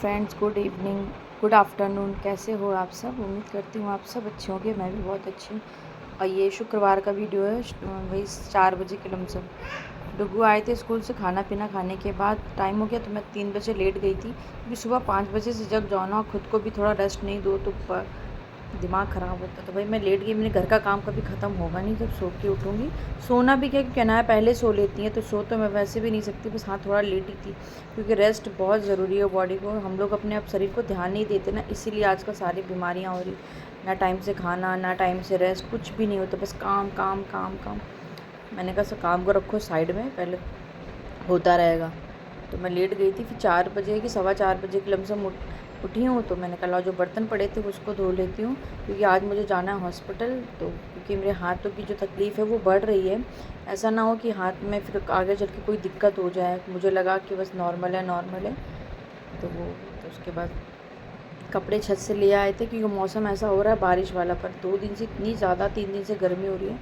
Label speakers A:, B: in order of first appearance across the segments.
A: Friends, good evening, good afternoon. कैसे हो आप सब? उम्मीद करती हूँ आप सब अच्छे होंगे। मैं भी बहुत अच्छी हूँ। और ये शुक्रवार का वीडियो है, वही 4 बजे के लमसम। डुगू आए थे स्कूल से, खाना पीना खाने के बाद टाइम हो गया तो मैं 3 बजे लेट गई थी, क्योंकि सुबह 5 बजे से जग जाओ ना, खुद को भी थोड़ा रेस्ट नहीं दो तो दिमाग ख़राब होता। तो भाई मैं लेट गई। मेरे घर का काम कभी ख़त्म होगा नहीं जब सो के उठूँगी। सोना भी क्या कहना है, पहले सो लेती हैं तो सो तो मैं वैसे भी नहीं सकती, बस हाँ थोड़ा लेट ही थी, क्योंकि रेस्ट बहुत ज़रूरी है बॉडी को। हम लोग अपने आप शरीर को ध्यान नहीं देते ना, इसीलिए आजकल सारी बीमारियाँ हो रही। ना टाइम से खाना, ना टाइम से रेस्ट, कुछ भी नहीं होता, बस काम काम काम काम। मैंने कहा सब काम को रखो साइड में, पहले होता रहेगा। तो मैं लेट गई थी। फिर 4 बजे कि 4:15 के लमसम उठी हूँ। तो मैंने कहा जो बर्तन पड़े थे उसको धो लेती हूँ, क्योंकि आज मुझे जाना है हॉस्पिटल। तो क्योंकि मेरे हाथों की जो तकलीफ़ है वो बढ़ रही है, ऐसा ना हो कि हाथ में फिर आगे चल के कोई दिक्कत हो जाए। मुझे लगा कि बस नॉर्मल है नॉर्मल है। तो उसके बाद कपड़े छत से ले आए थे, क्योंकि मौसम ऐसा हो रहा है बारिश वाला। पर 2 दिन से इतनी ज़्यादा, 3 दिन से गर्मी हो रही है।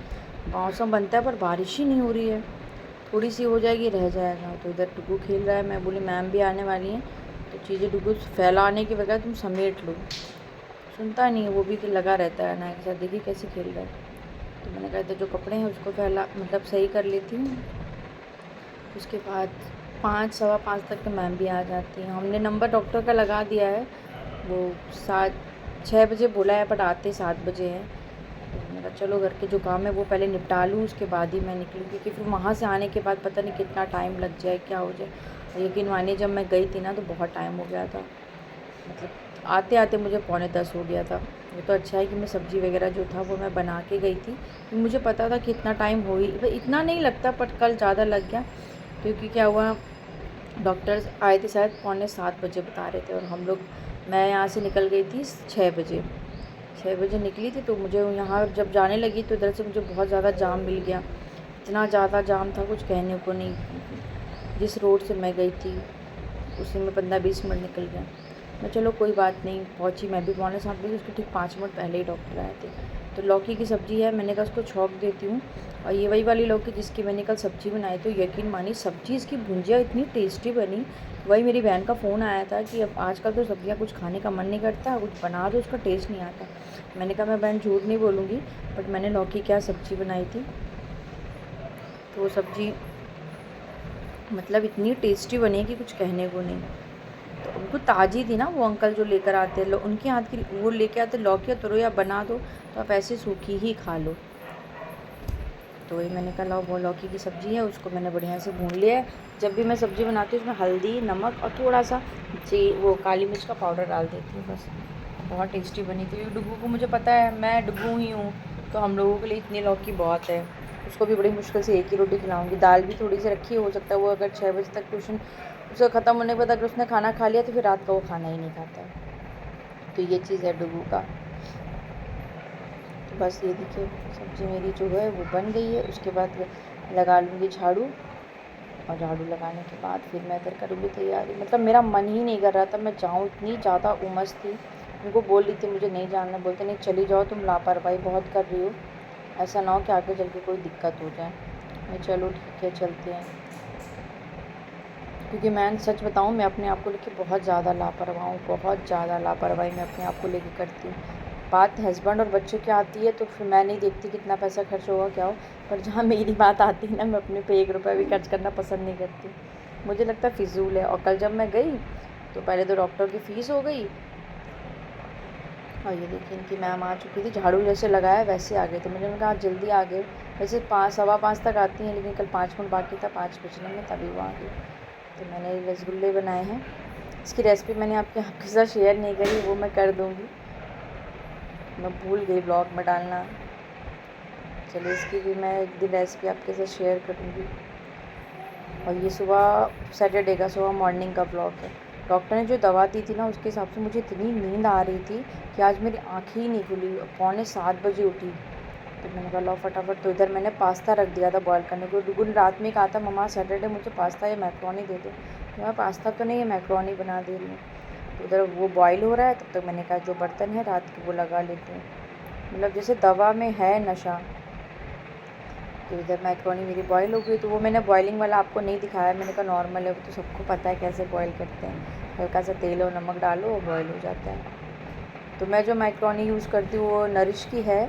A: मौसम बनता है पर बारिश ही नहीं हो रही है। थोड़ी सी हो जाएगी, रह जाएगा। तो इधर डुगू खेल रहा है। मैं बोली मैम भी आने वाली हैं, तो चीज़ें डुगू फैलाने के बगैर तुम समेट लो। सुनता नहीं है वो भी, कि लगा रहता है ना के साथ। देखिए कैसे खेल रहा है। तो मैंने कहा जो कपड़े हैं उसको फैला, मतलब सही कर लेती हूँ। उसके बाद 5 सवा 5 तक तो मैम भी आ जाती हैं। हमने नंबर डॉक्टर का लगा दिया है, वो 6 बजे बोला है, बट आते 7 बजे हैं। तो मैंने कहा चलो घर के जो काम है वो पहले निपटा लूँ, उसके बाद ही मैं निकलूँ, क्योंकि फिर वहाँ से आने के बाद पता नहीं कितना टाइम लग जाए, क्या हो जाए। और यकीन मानिए जब मैं गई थी ना तो बहुत टाइम हो गया था, मतलब आते आते मुझे 9:45 हो गया था। वो तो अच्छा है कि मैं सब्ज़ी वगैरह जो था वो मैं बना के गई थी, क्योंकि मुझे पता था कि इतना टाइम हो ही, इतना नहीं लगता, पर कल ज़्यादा लग गया। क्योंकि क्या हुआ, डॉक्टर्स आए थे शायद 6:45 बजे बता रहे थे, और हम लोग, मैं यहाँ से निकल गई थी 6 बजे। 6 बजे निकली थी, तो मुझे यहाँ जब जाने लगी तो इधर से मुझे बहुत ज़्यादा जाम मिल गया। इतना ज़्यादा जाम था कुछ कहने को नहीं। जिस रोड से मैं गई थी उसी में 15-20 मिनट निकल गया। मैं चलो कोई बात नहीं, पहुँची। मैं भी 6:45 बजे, उसके ठीक 5 मिनट पहले ही डॉक्टर आए थे। तो लौकी की सब्ज़ी है, मैंने कहा उसको छौंक देती हूँ। और ये वही वाली लौकी जिसकी मैंने कल सब्ज़ी बनाई। तो यकीन मानिए सब्ज़ी इसकी भुंजिया इतनी टेस्टी बनी। वही मेरी बहन का फ़ोन आया था कि अब आजकल तो सब्ज़ियाँ कुछ खाने का मन नहीं करता, कुछ बना दो, उसका टेस्ट नहीं आता। मैंने कहा मैं बहन झूठ नहीं बोलूँगी, बट मैंने लौकी क्या सब्ज़ी बनाई थी। तो वो सब्ज़ी मतलब इतनी टेस्टी बनी कि कुछ कहने को नहीं। तो उनको ताज़ी थी ना, वो अंकल जो लेकर आते हैं, उनके हाथ की वो लेके आते लौकी, तरो या बना दो तो आप ऐसे सूखी ही खा लो। तो वही मैंने कहा लाओ, वो लौकी की सब्ज़ी है, उसको मैंने बढ़िया से भून लिया है। जब भी मैं सब्ज़ी बनाती हूँ उसमें हल्दी, नमक और थोड़ा सा वो काली मिर्च का पाउडर डाल देती हूँ बस। बहुत टेस्टी बनी थी। डुगू को मुझे पता है, मैं डुगू ही हूँ, तो हम लोगों के लिए इतनी लौकी बहुत है। उसको भी बड़ी मुश्किल से एक ही रोटी खिलाऊँगी। दाल भी थोड़ी सी रखी, हो सकता है वो अगर 6 बजे तक ट्यूशन उसका ख़त्म होने के बाद अगर उसने खाना खा लिया तो फिर रात का वो खाना ही नहीं खाता है। तो ये चीज़ है डुगू का। तो बस ये देखिए सब्ज़ी मेरी जो है वो बन गई है। उसके बाद लगा लूँगी झाड़ू, और झाड़ू लगाने के बाद फिर मैं इधर करूँगी तैयारी। मतलब मेरा मन ही नहीं कर रहा था मैं जाऊँ, इतनी ज़्यादा उमस थी। उनको बोल रही थी मुझे नहीं जाना, बोलते नहीं चली जाओ, तुम लापरवाही बहुत कर रही हो, ऐसा ना हो कि आगे चल के कोई दिक्कत हो जाए। मैं चलो ठीक है चलते हैं। क्योंकि मैं सच बताऊँ, मैं अपने आप को लेके बहुत ज़्यादा लापरवाह हूँ, बहुत ज़्यादा लापरवाही मैं अपने आप को लेके करती हूँ। बात हस्बैंड और बच्चों की आती है तो फिर मैं नहीं देखती कितना पैसा खर्च होगा क्या हो, पर जहाँ मेरी बात आती है ना, मैं अपने पे 1 रुपया भी खर्च करना पसंद नहीं करती। मुझे लगता है फिजूल है। और कल जब मैं गई तो पहले तो डॉक्टर की फ़ीस हो गई, और ये देखिए इनकी मैम आ चुकी थी। झाड़ू जैसे लगाया वैसे आ गए थे। मैंने कहा आज जल्दी आ गए, वैसे 5 सवा 5 तक आती हैं, लेकिन कल 5 मिनट बाकी था 5 बजने में, तभी वो आ गई। तो मैंने रसगुल्ले बनाए हैं। इसकी रेसिपी मैंने आपके साथ शेयर नहीं करी, वो मैं कर दूँगी, मैं भूल गई ब्लॉग में डालना। चलिए इसकी भी मैं एक दिन रेसिपी आपके साथ शेयर करूँगी। और ये सुबह सैटरडे का सुबह मॉर्निंग का ब्लॉग है। डॉक्टर ने जो दवा दी थी ना उसके हिसाब से मुझे इतनी नींद आ रही थी कि आज मेरी आँखें ही नहीं खुली। 6:45 बजे उठी। तो मैंने कहा लो फटाफट। तो इधर मैंने पास्ता रख दिया था बॉयल करने को। डुगुन रात में कहा था मम्मा सैटरडे मुझे पास्ता या मैक्रोनी दे दो। तो मैं पास्ता तो नहीं है, मैक्रोनी बना दे रही हूँ। तो उधर वो बॉयल हो रहा है, तब तक मैंने कहा जो बर्तन है रात के वो लगा लेते हैं। मतलब जैसे दवा में है नशा। तो इधर मैक्रोनी मेरी बॉयल हो गई। तो वो मैंने बॉयलिंग वाला आपको नहीं दिखाया, मैंने कहा नॉर्मल है, वो तो सबको पता है कैसे बॉयल करते हैं। हल्का सा तेल और नमक डालो और बॉयल हो जाता है। तो मैं जो मैक्रोनी यूज़ करती हूँ वो नरिश की है,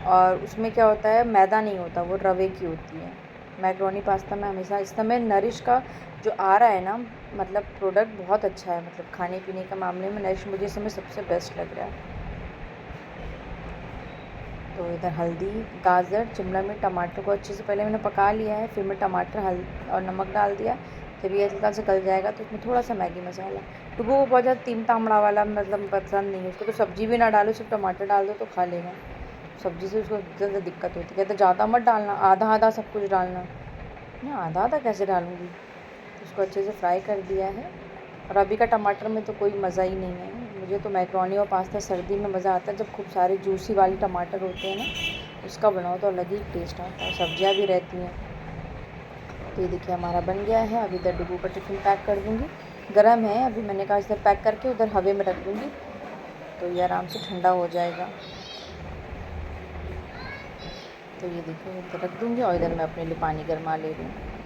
A: और उसमें क्या होता है, मैदा नहीं होता, वो रवे की होती है। मैक्रोनी पास्ता में हमेशा इस समय नरिश का जो आ रहा है ना, मतलब प्रोडक्ट बहुत अच्छा है, मतलब खाने पीने के मामले में नरिश मुझे इस समय सबसे बेस्ट लग रहा है। तो इधर हल्दी, गाजर, शिमला मिर्च, टमाटर को अच्छे से पहले मैंने पका लिया है, फिर मैं टमाटर और नमक डाल दिया। जब ये हल्का सा गल जाएगा तो उसमें थोड़ा सा मैगी मसाला। तो वो बहुत ज़्यादा तीम तामड़ा वाला मतलब पसंद नहीं है उसको, तो सब्ज़ी भी ना डालो, सिर्फ टमाटर डाल दो तो खा लेगा। सब्ज़ी से उसको ज़्यादा दिक्कत होती है, कहते ज़्यादा मत डालना, आधा आधा सब कुछ डालना। ना आधा आधा कैसे डालूँगी। तो उसको अच्छे से फ्राई कर दिया है। और अभी का टमाटर में तो कोई मज़ा ही नहीं है। मुझे तो मैक्रोनी और पास्ता सर्दी में मज़ा आता है, जब खूब सारे जूसी वाले टमाटर होते हैं ना, उसका बनाओ तो अलग ही टेस्ट आता है, सब्जियां भी रहती हैं। तो ये देखिए हमारा बन गया है। अभी इधर डुगू का टिफ़िन पैक कर दूँगी, गर्म है अभी, मैंने कहा इधर पैक करके उधर हवे में रख दूँगी तो ये आराम से ठंडा हो जाएगा। तो ये देखिए इधर रख दूँगी और इधर मैं अपने लिए पानी गरमा ले रही हूँ।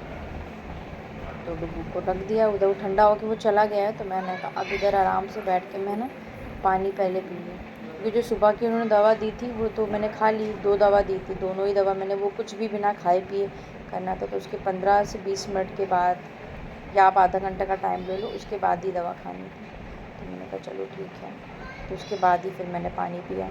A: तो डुगू को रख दिया, उधर वो ठंडा होकर वो चला गया है, तो मैंने कहा अब इधर आराम से बैठ के मैं ना पानी पहले पी लूँ, क्योंकि जो सुबह की उन्होंने दवा दी थी वो तो मैंने खा ली, 2 दवा दी थी, दोनों ही दवा मैंने वो कुछ भी बिना खाए पिए करना था। तो उसके 15 से 20 मिनट के बाद, या आप आधा घंटे का टाइम ले लो, उसके बाद ही दवा खानी थी। तो मैंने कहा चलो ठीक है, तो उसके बाद ही फिर मैंने पानी पिया।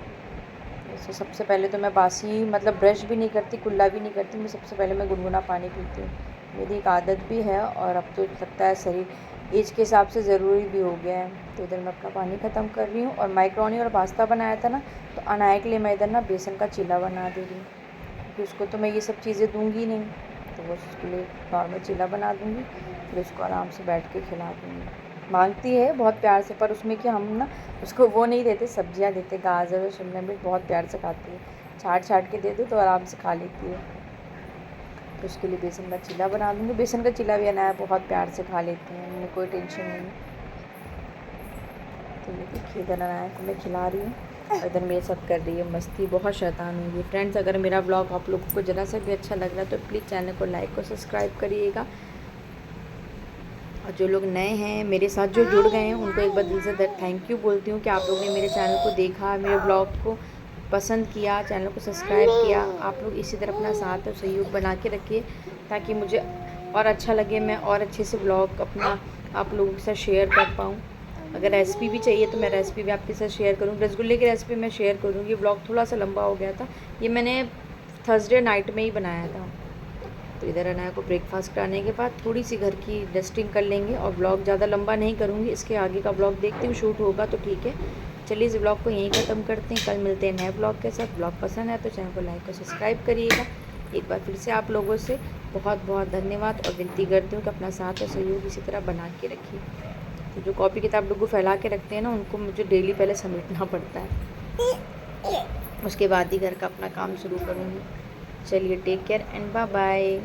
A: वैसे सबसे पहले तो मैं बासी मतलब ब्रश भी नहीं करती, कुल्ला भी नहीं करती, मैं सबसे पहले मैं गुनगुना पानी पीती हूँ। मेरी एक आदत भी है और अब तो लगता है शरीर एज के हिसाब से ज़रूरी भी हो गया है। तो इधर मैं अपना पानी ख़त्म कर रही हूँ। और मैक्रोनी और पास्ता बनाया था ना, तो अनाया के लिए मैं इधर ना बेसन का चीला बना दे रही हूँ, क्योंकि उसको तो मैं ये सब चीज़ें दूँगी नहीं, तो वो उसके लिए नॉर्मल चीला बना दूँगी, फिर उसको आराम से बैठ के खिला दूँगी। मांगती है बहुत प्यार से, पर उसमें कि हम ना उसको वो नहीं देते, सब्जियां देते, गाजर और शिमला मिर्च बहुत प्यार से खाती है, छाट छाट के दे दो तो आराम से खा लेती है। तो उसके लिए बेसन का चीला बना दूँगी। बेसन का चीला भी अनाया बहुत प्यार से खा लेती हैं, उन्हें कोई टेंशन नहीं। तो ये देखिए इधर अनाया को मैं खिला रही हूँ और इधर मेरे साथ कर रही है मस्ती, बहुत शैतान हुई है। फ्रेंड्स, अगर मेरा ब्लॉग आप लोगों को ज़रा सा भी अच्छा लग रहा है तो प्लीज़ चैनल को लाइक और सब्सक्राइब करिएगा। और जो लोग नए हैं मेरे साथ जो जुड़ गए हैं उनको एक बार दिल से थैंक यू बोलती हूँ कि आप लोगों ने मेरे चैनल को देखा, मेरे ब्लॉग को पसंद किया, चैनल को सब्सक्राइब किया। आप लोग इसी तरह अपना साथ और सहयोग बना के रखिए, ताकि मुझे और अच्छा लगे, मैं और अच्छे से ब्लॉग अपना आप लोगों के साथ शेयर कर पाऊँ। अगर रेसिपी भी चाहिए तो मैं रेसिपी भी आपके साथ शेयर करूँगी। रसगुल्ले की रेसिपी मैं शेयर करूँगी। ब्लॉग थोड़ा सा लंबा हो गया था, ये मैंने थर्सडे नाइट में ही बनाया था। तो इधर अनाया को ब्रेकफास्ट कराने के बाद थोड़ी सी घर की डस्टिंग कर लेंगे और ब्लॉग ज़्यादा लंबा नहीं करूँगी। इसके आगे का ब्लॉग देखती हूँ, शूट होगा तो ठीक है। चलिए इस ब्लॉग को यहीं ख़त्म करते हैं, कल मिलते हैं नए ब्लॉग के साथ। ब्लॉग पसंद है तो चैनल को लाइक और सब्सक्राइब करिएगा। एक बार फिर से आप लोगों से बहुत बहुत धन्यवाद और विनती करती हूँ कि अपना साथ और सहयोग इसी तरह बना के रखिए। तो जो कॉपी किताब लोग फैला के रखते हैं ना, उनको मुझे डेली पहले समेटना पड़ता है, उसके बाद ही घर का अपना काम शुरू करूँगी। चलिए take care and bye bye.